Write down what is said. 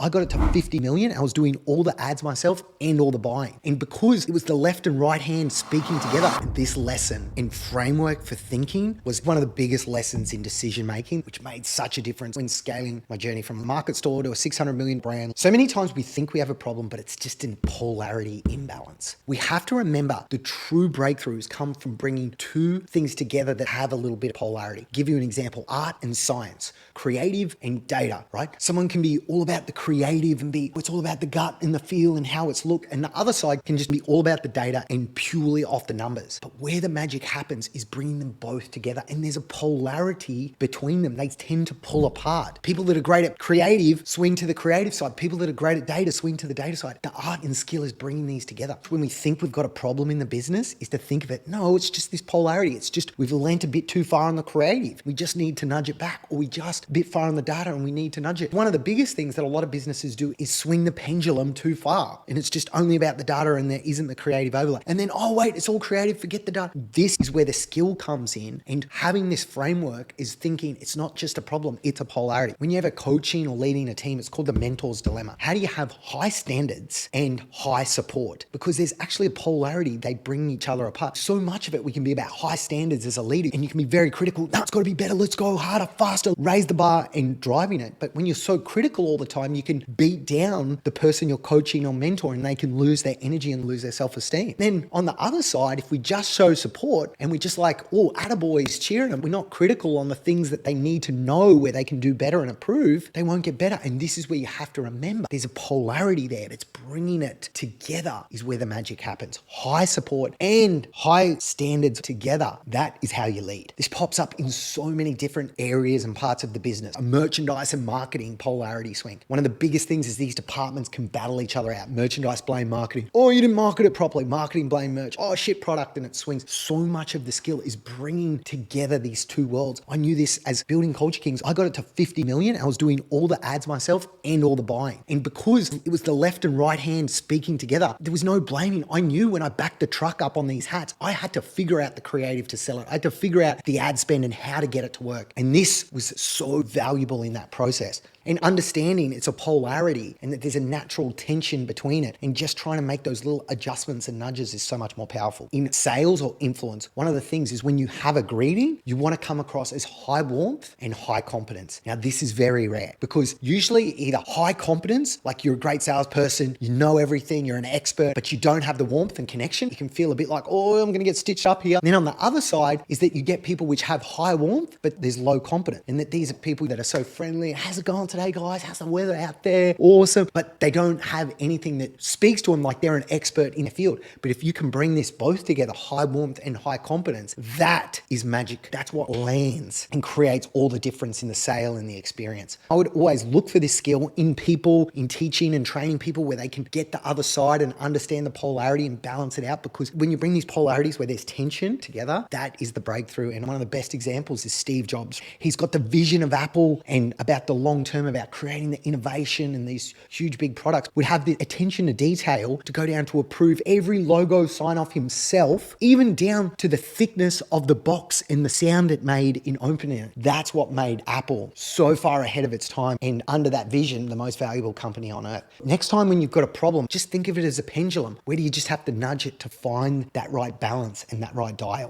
I got it to 50 million. I was doing all the ads myself and all the buying. And because it was the left and right hand speaking together, this lesson and framework for thinking was one of the biggest lessons in decision making, which made such a difference when scaling my journey from a market store to a 600 million brand. So many times we think we have a problem, but it's just in polarity imbalance. We have to remember the true breakthroughs come from bringing two things together that have a little bit of polarity. Give you an example, art and science, creative and data, right? Someone can be all about the creative and it's all about the gut and the feel and how it's look. And the other side can just be all about the data and purely off the numbers. But where the magic happens is bringing them both together. And there's a polarity between them. They tend to pull apart. People that are great at creative swing to the creative side. People that are great at data swing to the data side. The art and skill is bringing these together. When we think we've got a problem in the business is to think of it, no, it's just this polarity. It's just we've lent a bit too far on the creative. We just need to nudge it back, or we just a bit far on the data and we need to nudge it. One of the biggest things that a lot of businesses do is swing the pendulum too far. And it's just only about the data and there isn't the creative overlay. And then, oh wait, it's all creative, forget the data. This is where the skill comes in, and having this framework is thinking it's not just a problem, it's a polarity. When you have a coaching or leading a team, it's called the mentor's dilemma. How do you have high standards and high support? Because there's actually a polarity, they bring each other apart. So much of it, we can be about high standards as a leader and you can be very critical. No, it's got to be better, let's go harder, faster, raise the bar and driving it. But when you're so critical all the time, you can beat down the person you're coaching or mentoring, and they can lose their energy and lose their self-esteem. Then on the other side, if we just show support and we just like, oh, attaboys cheering them, we're not critical on the things that they need to know where they can do better and improve, they won't get better. And this is where you have to remember there's a polarity there. It's bringing it together is where the magic happens. High support and high standards together. That is how you lead. This pops up in so many different areas and parts of the business. A merchandise and marketing polarity swing. One of the biggest things is these departments can battle each other out. Merchandise blame marketing. Oh, you didn't market it properly. Marketing blame merch. Oh, shit product, and it swings. So much of the skill is bringing together these two worlds. I knew this as building Culture Kings. I got it to 50 million. I was doing all the ads myself and all the buying. And because it was the left and right hand speaking together, there was no blaming. I knew when I backed the truck up on these hats, I had to figure out the creative to sell it. I had to figure out the ad spend and how to get it to work. And this was so valuable in that process. And understanding it's a polarity and that there's a natural tension between it, and just trying to make those little adjustments and nudges is so much more powerful. In sales or influence, one of the things is when you have a greeting, you want to come across as high warmth and high competence. Now, this is very rare because usually either high competence, like you're a great salesperson, you know everything, you're an expert, but you don't have the warmth and connection. You can feel a bit like, oh, I'm going to get stitched up here. And then on the other side is that you get people which have high warmth, but there's low competence. And that these are people that are so friendly. How's it going today, guys? How's the weather out there? Awesome. But they don't have anything that speaks to them like they're an expert in the field. But if you can bring this both together, high warmth and high competence, that is magic. That's what lands and creates all the difference in the sale and the experience. I would always look for this skill in people, in teaching and training people, where they can get the other side and understand the polarity and balance it out. Because when you bring these polarities where there's tension together, that is the breakthrough. And one of the best examples is Steve Jobs. He's got the vision of Apple and about the long term, about creating the innovation and these huge big products, would have the attention to detail to go down to approve every logo sign off himself, even down to the thickness of the box and the sound it made in opening it. That's what made Apple so far ahead of its time, and under that vision, the most valuable company on earth. Next time when you've got a problem, just think of it as a pendulum. Where do you just have to nudge it to find that right balance and that right dial?